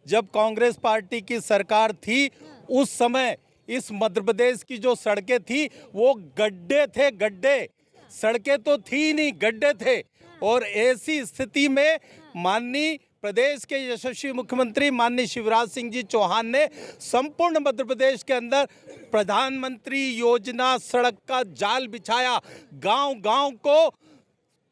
जब कांग्रेस पार्टी की सरकार थी उस समय इस मध्य प्रदेश की जो सड़कें थी वो गड्ढे थे, गड्ढे। सड़कें तो थी नहीं, गड्ढे थे। और ऐसी स्थिति में माननीय प्रदेश के यशस्वी मुख्यमंत्री माननीय शिवराज सिंह जी चौहान ने संपूर्ण मध्य प्रदेश के अंदर प्रधानमंत्री योजना सड़क का जाल बिछाया। गांव-गांव को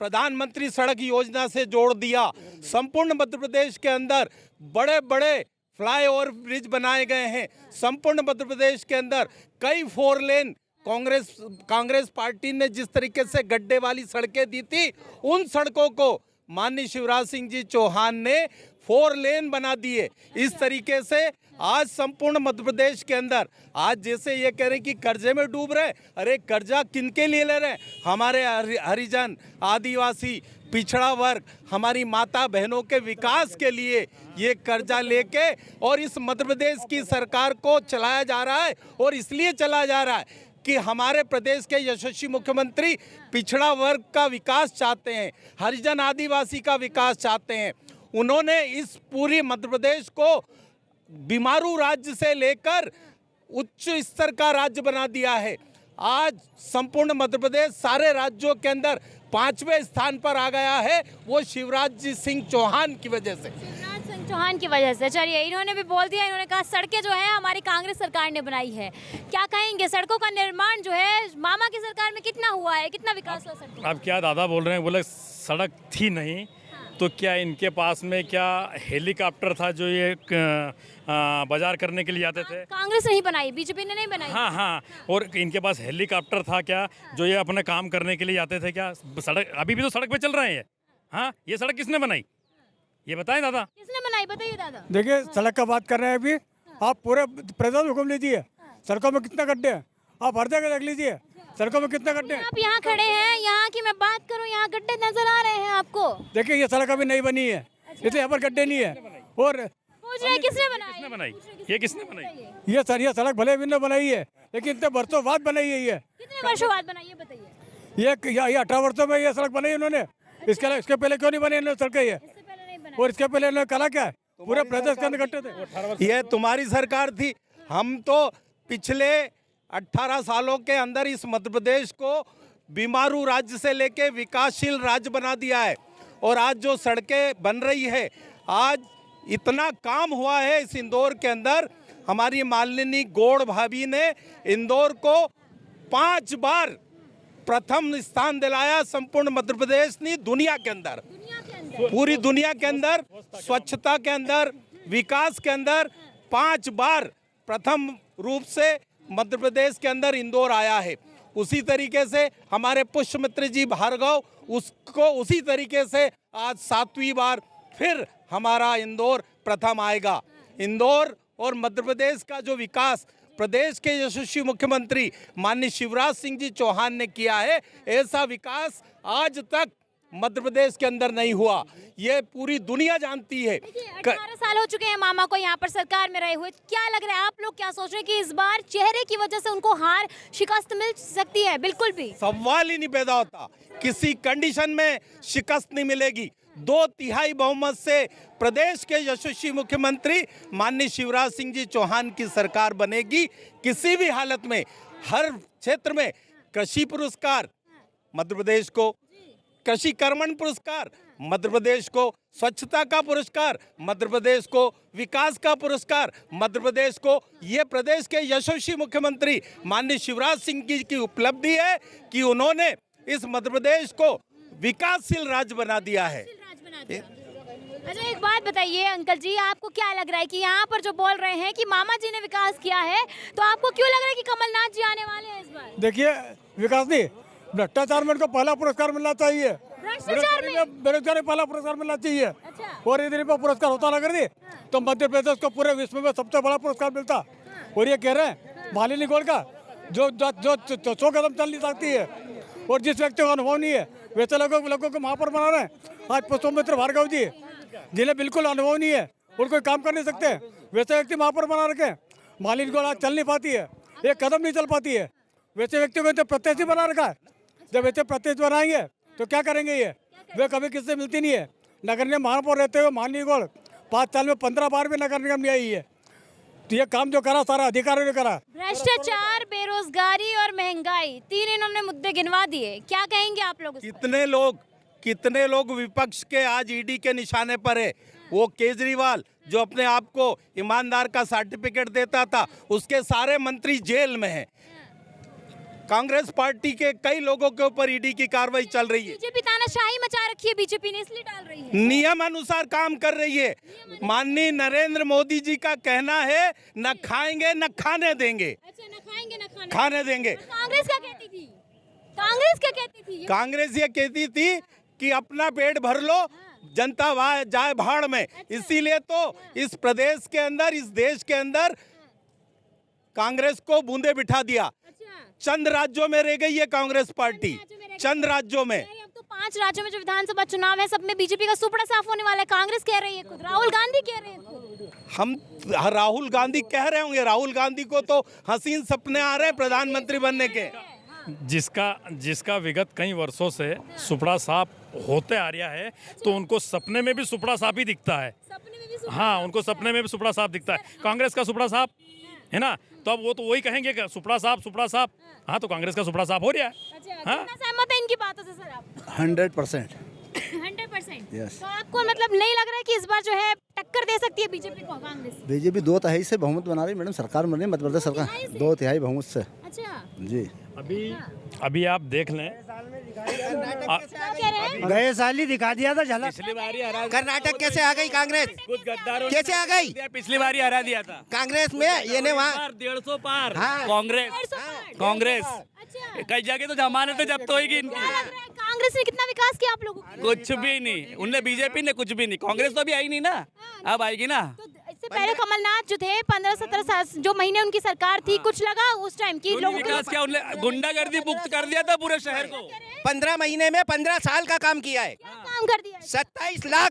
प्रधानमंत्री सड़क योजना से जोड़ दिया। संपूर्ण मध्य प्रदेश के अंदर बड़े बड़े फ्लाईओवर ब्रिज बनाए गए हैं। संपूर्ण मध्य प्रदेश के अंदर कई 4 लेन कांग्रेस पार्टी ने जिस तरीके से गड्ढे वाली सड़कें दी थी, उन सड़कों को माननीय शिवराज सिंह जी चौहान ने 4 लेन बना दिए। इस तरीके से आज संपूर्ण मध्य प्रदेश के अंदर आज जैसे ये कह रहे कि कर्जे में डूब रहे, अरे कर्जा किनके लिए ले रहे हैं? हमारे हरिजन, आदिवासी, पिछड़ा वर्ग, हमारी माता बहनों के विकास के लिए ये कर्जा लेके और इस मध्य प्रदेश की सरकार को चलाया जा रहा है। और इसलिए चलाया जा रहा है कि हमारे प्रदेश के यशस्वी मुख्यमंत्री पिछड़ा वर्ग का विकास चाहते हैं, हरिजन आदिवासी का विकास चाहते हैं। उन्होंने इस पूरी मध्य प्रदेश को बीमारू राज्य से लेकर उच्च स्तर का राज्य बना दिया है। आज संपूर्ण मध्य प्रदेश सारे राज्यों के अंदर 5वें स्थान पर आ गया है, वो शिवराज सिंह चौहान की वजह से। शिवराज सिंह चौहान की वजह से। चलिए, इन्होंने भी बोल दिया, इन्होंने कहा सड़कें जो है हमारी कांग्रेस सरकार ने बनाई है। क्या कहेंगे, सड़कों का निर्माण जो है मामा की सरकार में कितना हुआ है, कितना विकास हुआ सड़कों? अब क्या दादा बोल रहे हैं, बोले सड़क थी नहीं तो क्या इनके पास में क्या हेलीकॉप्टर था जो ये बाजार करने के लिए आते थे? कांग्रेस नहीं बनाई, बीजेपी ने नहीं बनाई। हाँ, और इनके पास हेलीकॉप्टर था क्या जो ये अपने काम करने के लिए आते थे क्या? सड़क अभी भी तो सड़क पे चल रहे हैं। हाँ, ये सड़क किसने बनाई, ये बताएं दादा। किसने बनाई, बताइए दादा। देखिए, सड़क का बात कर रहे हैं अभी, आप पूरे प्रदेश हुक्म लीजिए, सड़कों में कितना गड्ढे हैं, आप हर जगह देख लीजिए सड़कों में कितना गड्ढे हैं। आप यहाँ खड़े हैं, यहाँ की मैं बात करूँ, यहाँ गड्ढे नजर आ रहे हैं आपको? देखिए, ये सड़क अभी नहीं बनी है, इसलिए यहाँ पर गड्ढे नहीं है। और पूछ रहे किसने बनाई? किसने बनाई, ये किसने बनाई? ये सड़क भले भी ने बनाई है, लेकिन इतने वर्षों बाद बनाई है। ये कितने वर्षों बाद बनाई, ये बताइए। ये 18 वर्षों में ये सड़क बनाई उन्होंने। इसके पहले क्यों नहीं बनी इन्होंने सड़कें? ये इससे पहले नहीं बनाई। और इसके पहले इन्होंने कला क्या है, पूरे प्रदेश के अंदर गड्ढे थे। ये तुम्हारी सरकार थी। हम तो पिछले 18 सालों के अंदर इस मध्य प्रदेश को बीमारू राज्य से लेके विकासशील राज्य बना दिया है। और आज जो सड़कें बन रही है, आज इतना काम हुआ है इस इंदौर के अंदर। हमारी मालिनी गौड़ भाभी ने इंदौर को 5 बार प्रथम स्थान दिलाया। संपूर्ण मध्य प्रदेश ने दुनिया के अंदर, पूरी दुनिया के अंदर स्वच्छता के अंदर, विकास के अंदर 5 बार प्रथम रूप से मध्य प्रदेश के अंदर इंदौर आया है। उसी तरीके से हमारे पुष्यमित्र जी भार्गव, उसको उसी तरीके से आज 7वीं बार फिर हमारा इंदौर प्रथम आएगा। इंदौर और मध्य प्रदेश का जो विकास प्रदेश के यशस्वी मुख्यमंत्री माननीय शिवराज सिंह जी चौहान ने किया है, ऐसा विकास आज तक मध्य प्रदेश के अंदर नहीं हुआ। ये पूरी दुनिया जानती है। 18 साल हो चुके हैं मामा को यहाँ पर सरकार में रहे हुए। क्या लग रहा है, आप लोग क्या सोच रहे हैं कि इस बार चेहरे की वजह से उनको हार शिकस्त मिल सकती है? बिल्कुल भी सवाल ही नहीं पैदा होता, किसी कंडीशन में शिकस्त नहीं मिलेगी। 2/3 बहुमत से प्रदेश के यशस्वी मुख्यमंत्री माननीय शिवराज सिंह जी चौहान की सरकार बनेगी। किसी भी हालत में, हर क्षेत्र में कृषि पुरस्कार मध्य प्रदेश को, कृषि कर्मण पुरस्कार मध्य प्रदेश को, स्वच्छता का पुरस्कार मध्य प्रदेश को, विकास का पुरस्कार मध्य प्रदेश को। ये प्रदेश के यशस्वी मुख्यमंत्री माननीय शिवराज सिंह जी की उपलब्धि है कि उन्होंने इस मध्य प्रदेश को विकासशील राज्य बना दिया है। अच्छा, एक बात बताइए अंकल जी, आपको क्या लग रहा है कि यहाँ पर जो बोल रहे हैं कि मामा जी ने विकास किया है, तो आपको क्यों लग रहा है कि कमलनाथ जी आने वाले हैं इस बार? देखिए, विकास नहीं, भ्रष्टाचार में इनको पहला पुरस्कार मिलना चाहिए। बेरोजगारी पहला पुरस्कार मिलना चाहिए। अच्छा। और यदि पुरस्कार होता ना कर दी तो मध्य प्रदेश को पूरे विश्व में सबसे बड़ा पुरस्कार मिलता। और ये कह रहे हैं मालिनी गौड़ का जो 100 कदम चल नहीं सकती है, और जिस व्यक्ति को अनुभव नहीं है वैसे लोगों को महापौर बना रहे हैं। आज पुष्यमित्र भार्गव जी, जिन्हें बिल्कुल अनुभव नहीं है और कोई काम कर नहीं सकते, वैसे व्यक्ति महापौर बना रखे हैं। मालिनी गौड़ आज चल नहीं पाती है, एक कदम नहीं चल पाती है, वैसे व्यक्ति को प्रत्याशी बना रखा है। जब वैसे प्रत्याशी बनाएंगे तो क्या करेंगे? ये वे कभी किससे मिलती नहीं है। नगर में महापौर रहते हुए माननीय गौड़ 5 साल में 15 बार भी नगर निगम नहीं आई है। तो ये काम जो करा सारा अधिकारियों ने करा। भ्रष्टाचार, बेरोजगारी और महंगाई, 3 इन्होंने मुद्दे गिनवा दिए। क्या कहेंगे आप लोग इस पर? कितने लोग विपक्ष के आज ईडी के निशाने पर है। वो केजरीवाल जो अपने आप को ईमानदार का सर्टिफिकेट देता था, उसके सारे मंत्री जेल में हैं। कांग्रेस पार्टी के कई लोगों के ऊपर ईडी की कार्रवाई चल रही है। बीजेपी तानाशाही मचा रखी है, बीजेपी ने इसलिए डाल रही है। नियम अनुसार काम कर रही है। माननीय नरेंद्र मोदी जी का कहना है न खाएंगे न खाने देंगे। अच्छा, न खाएंगे न खाने देंगे। कांग्रेस क्या कहती थी? कांग्रेस क्या कहती थी? कांग्रेस ये कहती थी कि अपना पेट भर लो, जनता जाए भाड़ में। इसीलिए तो इस प्रदेश के अंदर, इस देश के अंदर कांग्रेस को बूंदे बिठा दिया। चंद राज्यों में रह गई है कांग्रेस पार्टी, चंद राज्यों में। अब तो 5 राज्यों में जो विधानसभा चुनाव है, सब में बीजेपी का सुपड़ा साफ होने वाला है। कांग्रेस कह रही है खुद, राहुल गांधी कह रहे हैं खुद। हम राहुल गांधी कह रहे होंगे, राहुल गांधी को तो हसीन सपने आ रहे हैं प्रधानमंत्री बनने के। जिसका विगत कई वर्षों से सुपड़ा साफ होते आ रहा है, तो उनको सपने में भी सुपड़ा साफ ही दिखता है। सपने में भी हाँ, उनको सपने में भी सुपड़ा साफ दिखता है। कांग्रेस का सुपड़ा साफ है ना, तो अब वो तो वही कहेंगे कि सुपड़ा साफ। हाँ, तो कांग्रेस का सुपड़ा साफ हो रहा है। अच्छा, हाँ? कितना सहमत है इनकी बातों से सर आप? 100%। 100%। Yes. तो आपको मतलब नहीं लग रहा है कि इस बार जो है टक्कर दे सकती है बीजेपी को कांग्रेस? बीजेपी 2 तिहाई से बहुमत बना रही मैडम, सरकार बन रही मध्य प्रदेश सरकार 2 तिहाई बहुमत से। अच्छा, जी अभी आप देख लें, क्या कह रहे हैं? गए साल ही दिखा दिया था झलक। पिछली बार ही हरा। कर्नाटक कैसे आ गई कांग्रेस? कुछ गद्दारों ने कैसे आ गई? पिछली बार ही हरा दिया था कांग्रेस में ये ने वहाँ 150 पार। हाँ। कांग्रेस अच्छा, कई जगह तो जमानत तो जब्त होगी इनकी। क्या लग रहा है कांग्रेस ने कितना विकास किया आप लोगों का? कुछ भी नहीं, उनने बीजेपी ने कुछ भी नहीं। कांग्रेस तो अभी आई नहीं ना, अब आएगी ना। तो इससे पहले कमलनाथ जो थे 15-17 साल जो महीने उनकी सरकार थी, कुछ लगा उस टाइम की लोगों को? विकास क्या, उन्होंने गुंडागर्दी मुक्त कर दिया था पूरे शहर को। 15 महीने में 15 साल का काम किया है। क्या काम कर दिया है? 27 लाख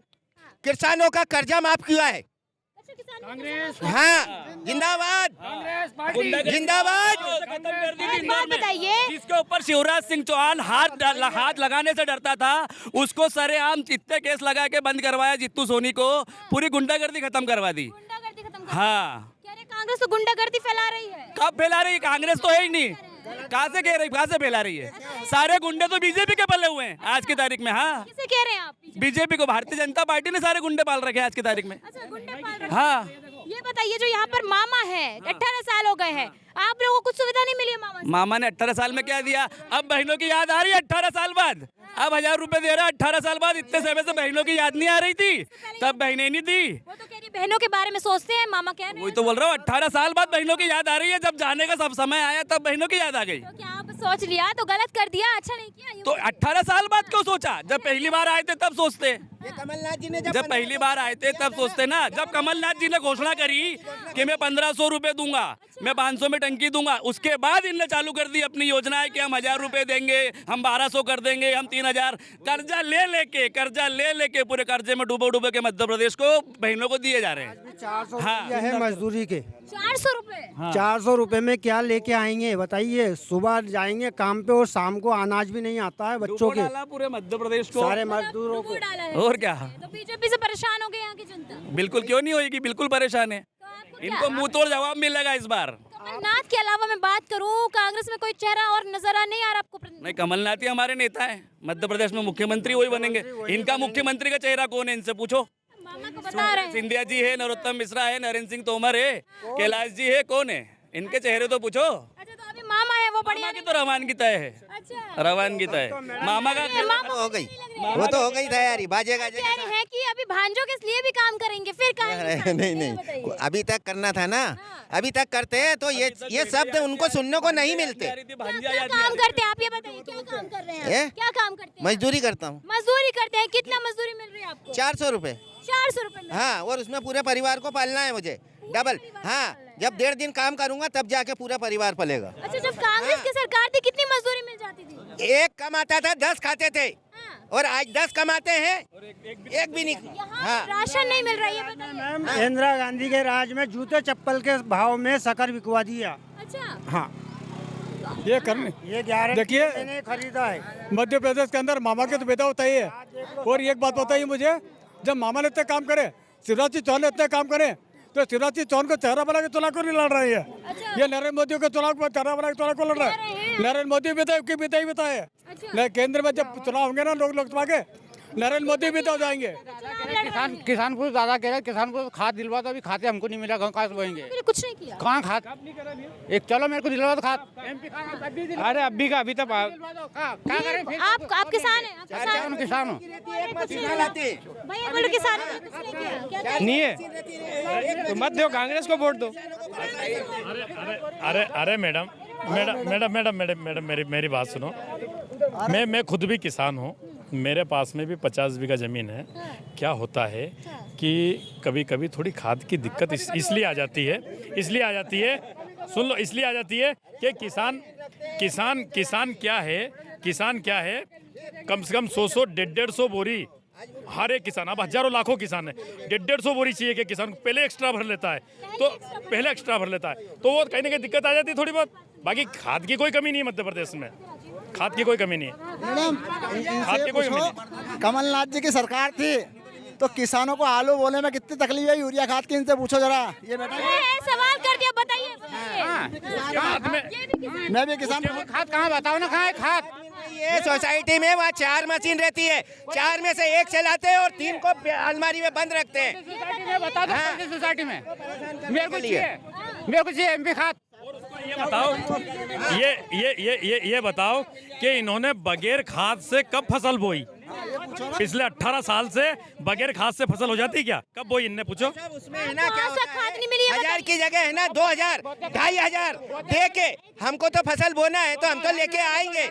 किसानों का कर्जा माफ किया है। अच्छा, किसानों को- हाँ, जिंदाबाद जिंदाबाद। एक बात बताइए, जिसके ऊपर शिवराज सिंह चौहान हाथ लगाने से डरता था, उसको सरेआम इतने केस लगा के बंद करवाया जित्तू सोनी को, पूरी गुंडागर्दी खत्म करवा दी। गुंडागर्दी खत्म कर। हाँ, कह रहे कांग्रेस तो गुंडागर्दी फैला रही है। कब फैला रही है? कांग्रेस तो है ही नहीं। कहाँ से कह रही, कहाँ से फैला रही है? सारे गुंडे तो बीजेपी के पले हुए हैं आज की तारीख में। हाँ, किसे कह रहे हैं आप? बीजेपी को, भारतीय जनता पार्टी ने सारे गुंडे पाल रखे हैं आज की तारीख में। अच्छा, गुंडे पाल रहे हैं। हाँ, ये बताइए, जो यहाँ पर मामा है, 18 साल हो गए हैं, आप लोगों को कुछ सुविधा नहीं मिली है मामा से? मामा ने 18 साल में क्या दिया? अब बहनों की याद आ रही है 18 साल बाद। अब 1000 रुपए दे रहा है 18 साल बाद। इतने समय से बहनों की याद नहीं आ रही थी, तब बहनें नहीं दी। वो तो कह रही बहनों के बारे में सोचते हैं, मामा कह रहे वही हैं। तो बोल रहा हूँ, 18 साल बाद बहनों की याद आ रही है। जब जाने का सब समय आया तब बहनों की याद आ गई। तो क्या आप सोच लिया तो गलत कर दिया, अच्छा नहीं किया? ये तो 18 साल बाद क्यों सोचा? जब पहली बार आए थे तब सोचते। ये कमलनाथ जी ने जब पहली बार आए थे तब सोचते ना। जब कमलनाथ जी ने घोषणा करी कि मैं 1500 रुपए दूंगा, मैं 500 में टंकी दूंगा, उसके बाद इनने चालू कर दी अपनी योजनाएं कि हम 1000 रुपए देंगे, हम 1200 कर देंगे, हम 3000। कर्जा ले लेके पूरे कर्जे में डूबे के मध्य प्रदेश को बहनों को दिए जा रहे हैं। 400 हाँ। रुपया है मजदूरी के। 400 रुपए? 400 रुपए में क्या लेके आएंगे बताइए? सुबह जाएंगे काम पे और शाम को अनाज भी नहीं आता है बच्चों डूबो के, डाला पूरे मध्य प्रदेश को। सारे मजदूरों को। डाला है। और क्या? तो बीजेपी से परेशान हो गए यहाँ की जनता? बिल्कुल, क्यों नहीं होगी, बिल्कुल परेशान है। तो आपको क्या- इनको मुंह तोड़ जवाब मिलेगा इस बार। कमलनाथ के अलावा मैं बात करूं, कांग्रेस में कोई चेहरा और नजर नहीं आ रहा आपको? नहीं, कमलनाथ ही हमारे नेता है। मध्य प्रदेश में मुख्यमंत्री वही बनेंगे। इनका मुख्यमंत्री का चेहरा कौन है, इनसे पूछो। मामा को बता रहे हैं। सिंधिया जी है, नरोत्तम मिश्रा है, नरेंद्र सिंह तोमर है, कैलाश जी है, कौन है? इनके चेहरे तो पूछो। अच्छा, तो अभी मामा है वो बढ़िया मामा की तो रवानगी है। अच्छा, रवानगी है मामा का। ये मामा हो गई, वो तो हो गई तैयारी, बाजेगा कह रहे हैं कि अभी भांजों के लिए भी काम करेंगे, फिर कहेंगे नहीं, अभी तक करना था ना, अभी तक करते हैं तो ये शब्द उनको सुनने को नहीं मिलते। क्या काम करते हैं आप? ये बताइए, क्या काम कर रहे हैं? क्या काम करते हैं? मजदूरी करता हूँ। मजदूरी करते हैं। कितना मजदूरी मिल रही है आपको? 400 रुपए। 400 रुपए में? हाँ, और उसमें पूरे परिवार को पालना है मुझे, डबल। हाँ, जब 1.5 दिन काम करूंगा तब जाके पूरा परिवार पलेगा। अच्छा, जब कांग्रेस की सरकार थी कितनी मजदूरी मिल जाती थी? एक कमाता था 10 खाते थे, हाँ। और आज 10 कमाते हैं, एक भी नहीं। यहाँ हाँ, राशन नहीं मिल रहा है, ये बताइए। मैम, इंदिरा गांधी के राज में जूते चप्पल के भाव में शक्कर बिकवा दिया। अच्छा, हाँ, ये करने ये 11 देखिए, ने खरीदा है। मध्य प्रदेश के अंदर मामा के तो बेटा होता ही है। और एक बात बताइए मुझे, जब मामा ने इतना काम करे शिवराज सिंह चौहान इतने काम करें तो शिवराज सिंह चौहान को चेहरा बना के चुनाव को नहीं लड़ रही है। ये नरेंद्र मोदी को चुनाव को चेहरा बना के चुनाव को लड़ रहा है। नरेंद्र मोदी भी तो विधायक भी है। नहीं, केंद्र में जब चुनाव होंगे ना लोकसभा के, नरेंद्र मोदी भी तो हो जाएंगे। किसान को ज्यादा कह रहे हैं, किसान को खाद दिलवा तो अभी खाते हमको नहीं मिला, कहाँ से बोएंगे? कुछ नहीं किया। कहाँ खाद एक चलो मेरे को दिलवा दो खाद। अरे अभी का अभी तक क्या करें फिर? आप किसान हैं? आप किसान हूँ भैया बोलो किसान हैं, कुछ नहीं किया। क्या नहीं है तो मत दो, कांग्रेस को वोट दो। अरे मैडम मेरी बात सुनो। मैं खुद भी किसान हूँ, मेरे पास में भी 50 बीघा ज़मीन है। क्या होता है कि कभी कभी थोड़ी खाद की दिक्कत इसलिए आ जाती है, सुन लो, इसलिए आ जाती है कि किसान क्या है कम से कम 100 150 बोरी हर एक किसान, अब हजारों लाखों किसान है, 150 बोरी चाहिए कि किसान पहले एक्स्ट्रा भर लेता है, तो वो कहीं ना कहीं दिक्कत आ जाती है थोड़ी बहुत। बाकी खाद की कोई कमी नहीं है मध्य प्रदेश में, खाद की कोई कमी नहीं है मैडम। खाद की कोई कमी नहीं। कमलनाथ जी की सरकार थी तो किसानों को आलू बोने में कितनी तकलीफ है यूरिया खाद की, इनसे पूछो जरा। ये बेटा सवाल कर दिया, बताइए। मैं भी किसान। खाद कहाँ बताओ ना, कहाँ है खाद? ये सोसाइटी में वहाँ 4 मशीन रहती है, 4 में से 1 चलाते हैं और 3 को अलमारी में बंद रखते हैं। बता दो सोसाइटी में मेरे को चाहिए एमपी खाद। ये बताओ, ये बताओ कि इन्होंने बगैर खाद से कब फसल बोई? पिछले 18 साल से बगैर खाद से फसल हो जाती क्या? कब बोई इनने, पूछो। उसमें है ना क्या होता है, 1000 की जगह है ना 2000 2500 दे के हमको तो फसल बोना है तो हम तो लेके आएंगे।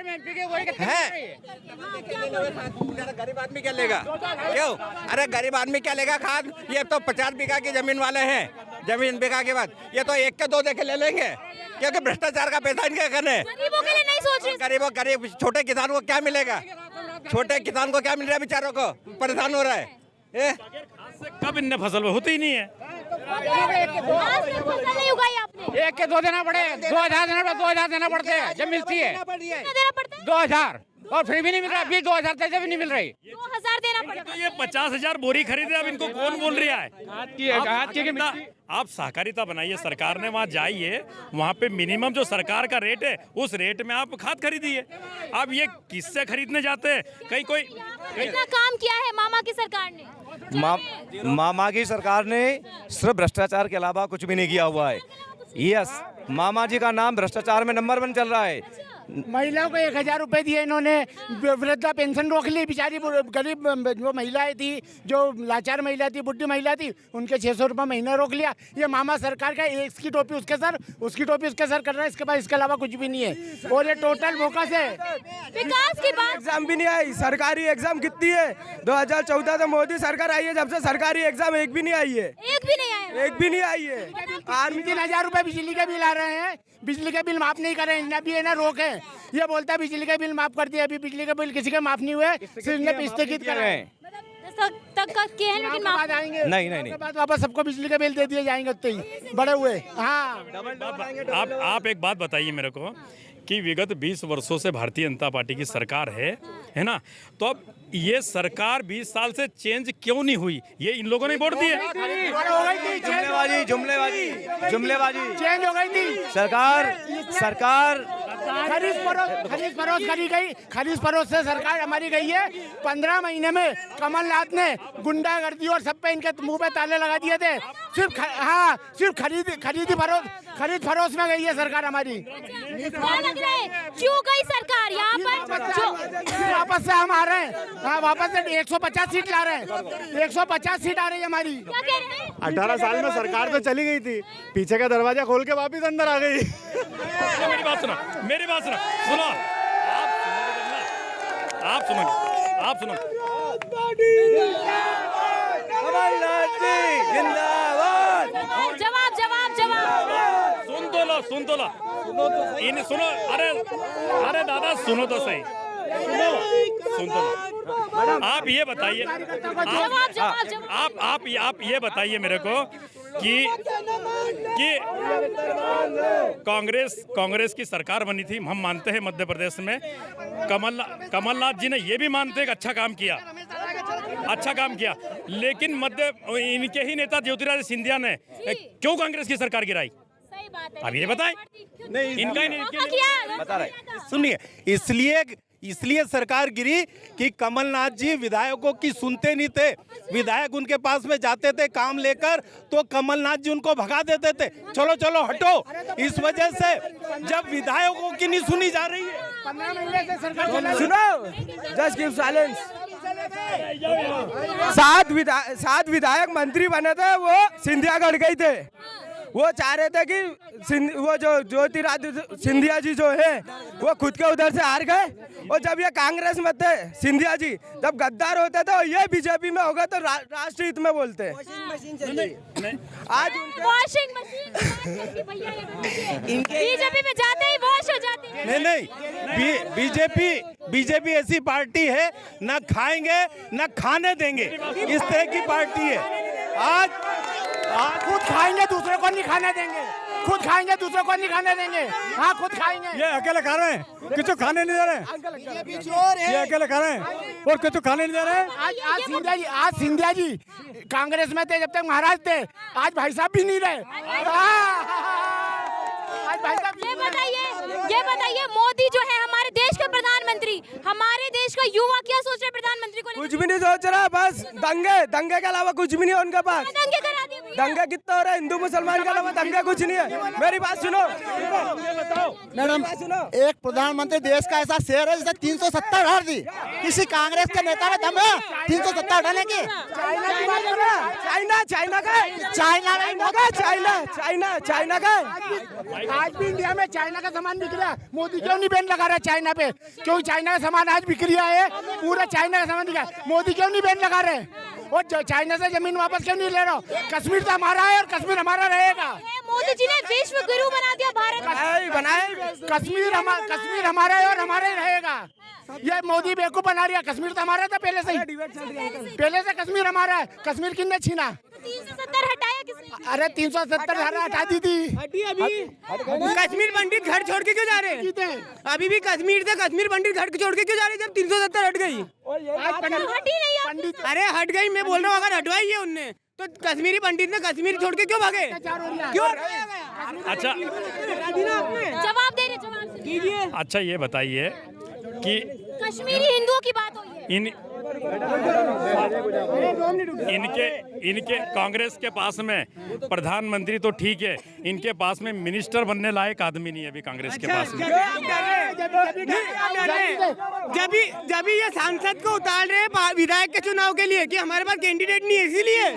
गरीब आदमी क्या लेगा? क्यों? अरे गरीब आदमी क्या लेगा खाद? ये तो 50 बीघा की जमीन वाले हैं, जमीन बीघा के बाद ये तो 1 के 2 दे के ले लेंगे, क्योंकि भ्रष्टाचार का पैसा इनके करने। गरीबों के लिए नहीं सोच रहे। गरीब छोटे किसान को क्या मिलेगा? छोटे किसान को क्या मिल रहा है? बेचारों को परेशान हो रहा है। कब इनने फसल में होती ही नहीं है। फसल नहीं उगाई आपने। 1 के 2 देना पड़े, 2000 देना पड़ते हैं जब मिलती है। कितना देना पड़ता है? 2000 और फिर भी नहीं मिल रहा, अभी 2000 तक भी नहीं मिल रही। 2000 देना पड़ता तो ये 50,000 बोरी खरीदे, अब इनको कौन बोल रहा है? आप सहकारिता बनाइए, सरकार ने वहाँ जाइए, वहाँ पे मिनिमम जो सरकार का रेट है उस रेट में आप खाद खरीदिए। अब ये किससे खरीदने जाते हैं? कहीं कितना काम किया है मामा की सरकार ने? मामा की सरकार ने सिर्फ भ्रष्टाचार के अलावा कुछ भी नहीं किया हुआ है। यस, मामा जी का नाम भ्रष्टाचार में नंबर 1 चल रहा है। महिलाओं को 1000 रुपए दिए इन्होंने, वृद्धा पेंशन रोक ली, बेचारी गरीब जो महिलाएं थी, जो लाचार महिला थी, बुढ़ी महिला थी, उनके 600 रुपये महीना रोक लिया। ये मामा सरकार का इसकी टोपी उसके सर, उसकी टोपी उसके सर कर रहा है, इसके बाद इसके अलावा कुछ भी नहीं है। और ये टोटल बोकस है। विकास की बात। एग्जाम भी नहीं आई, सरकारी एग्जाम कितनी है? 2014 से मोदी सरकार आई है, जब से सरकारी एग्जाम एक भी नहीं आई है। एक भी नहीं आई है। 3000 रुपए बिजली के बिल आ रहे हैं, बिजली के बिल माफ नहीं कर रहे हैं, अभी है ना रोक है। ये बोलता है बिजली के बिल माफ कर दिए, अभी बिजली के बिल किसी के माफ नहीं हुए, सिर्फ स्थगित कर रहे हैं। तक का के हैं लेकिन माफ आएंगे नहीं बाद वापस सबको बिजली के बिल दे दिए जाएंगे उतने ही बड़े हुए। हाँ, आप एक बात बताइए मेरे को कि विगत 20 वर्षों से भारतीय जनता पार्टी की सरकार है ना, तो अब ये सरकार 20 साल से चेंज क्यों नहीं हुई? ये इन लोगों ने वोट दिए। जुमलेबाजी चेंज हो गई थी सरकार खरीद फरोख्त से सरकार हमारी गई है। 15 महीने में कमलनाथ ने गुंडागर्दी और सब पे इनके मुंह पे ताले लगा दिए थे। सिर्फ खरीद फरोख्त में गई है सरकार हमारी। क्यों गई सरकार यहाँ पर? वापस से हम आ रहे हैं, हाँ वापस से 150 सीट ला रहे हैं, 150 सीट आ रही है हमारी। 18 साल में सरकार तो चली गई थी, पीछे का दरवाजा खोल के वापस अंदर आ गई। मेरी बात सुनो, सुनो, आप सुनो। जवाब। सुन तो लो। सुनो, अरे दादा सुनो तो सही, सुन तो लो। आप ये बताइए, आप ये बताइए मेरे को कि कांग्रेस की सरकार बनी थी, हम मानते हैं मध्य प्रदेश में कमलनाथ जी ने ये भी मानते हैं कि अच्छा काम किया। अच्छा काम किया, लेकिन मध्य इनके ही नेता ज्योतिरादित्य सिंधिया ने क्यों कांग्रेस की सरकार गिराई? सही बात है। अब ये बताएं। नहीं, इनका ही मौका किया बता रहे। सुनिए, इसलिए सरकार गिरी कि कमलनाथ जी विधायकों की सुनते नहीं थे। विधायक उनके पास में जाते थे काम लेकर तो कमलनाथ जी उनको भगा देते थे, चलो चलो हटो। इस वजह से जब विधायकों की नहीं सुनी जा रही है, 15 महीने से सरकार चला सुनो, जस्ट गिव साइलेंस। 7 विधायक मंत्री बने थे, वो सिंधिया गढ़ गए थे। वो चाह रहे थे कि वो जो ज्योतिरादित्य सिंधिया जी जो है वो खुद के उधर से हार गए। और जब ये कांग्रेस में थे सिंधिया जी, जब गद्दार होते थे, ये बीजेपी में हो गए तो राष्ट्र हित में बोलते हैं। आज वॉशिंग मशीन बीजेपी में जाते ही वॉश हो जाते हैं। नहीं, बीजेपी ऐसी पार्टी है ना खाएंगे ना खाने देंगे, इस तरह की पार्टी है। आज खुद खाएंगे दूसरे को नहीं खाने देंगे, खुद खाएंगे दूसरे को नहीं खाने देंगे। हाँ, खुद खाएंगे। ये अकेले खा रहे हैं, किसी खाने नहीं दे रहे हैं। ये अकेले खा रहे हैं और किसी खाने नहीं दे रहे हैं। आज सिंधिया जी कांग्रेस में थे जब तक महाराज थे, आज भाई साहब भी नहीं रहे। आज भाई साहब ये बताइए मोदी जो है हमारे देश का प्रधानमंत्री, हमारे देश का युवा क्या सोच रहे हैं प्रधानमंत्री को? कुछ भी नहीं सोच रहा, बस दंगे के अलावा कुछ भी नहीं है उनके पास। दंगे करा दिए भैया। दंगे कितना हो रहा है, हिंदू मुसलमान के अलावा दंगे कुछ नहीं है। मेरी बात सुनो मैडम, एक प्रधानमंत्री देश का ऐसा शेयर है जिसे 370 हटा दी। किसी कांग्रेस के नेता में दम है 370 हटाने की? चाइना का आज भी इंडिया में चाइना का सामान बिक रहा है। मोदी क्यों नहीं बैन लगा रहा है चाइना पे? क्यों चाइना का सामान आज बिक रहा है, पूरा चाइना का सामान बिका है। मोदी क्यों नहीं बैन लगा रहे? और चाइना से जमीन वापस क्यों नहीं ले रहा? कश्मीर तो हमारा है और कश्मीर हमारा रहेगा। मोदी जी ने विश्व गुरु बना दिया भारत बनाए। कश्मीर हमारा है और हमारा ही रहेगा। ये मोदी बेवकूफ बना रहा है। कश्मीर तो हमारा था पहले से ही, पहले से कश्मीर हमारा है। कश्मीर किसने छीना? 370 हटाया किसने? अरे 370 हटा दी थी। कश्मीर पंडित घर छोड़ के क्यों जा रहे हैं? अभी भी कश्मीर से कश्मीर पंडित घर छोड़ के क्यों जा रहे हैं जब 370 हट गई? हटी नहीं है। पंडित अरे हट गई, मैं बोल रहा हूँ अगर हटवाई है उनने तो कश्मीरी पंडित ने कश्मीर छोड़ के क्यों भागे? क्यों? अच्छा जवाब दे रहे, जवाब दीजिए। अच्छा, ये बताइए कि कश्मीरी हिंदुओं की बात हुई है। इनके कांग्रेस के पास में प्रधानमंत्री तो ठीक है, इनके पास में मिनिस्टर बनने लायक आदमी नहीं है अभी कांग्रेस के पास में। जब ये सांसद को उतार रहे हैं विधायक के चुनाव के लिए कि हमारे पास कैंडिडेट नहीं है, इसीलिए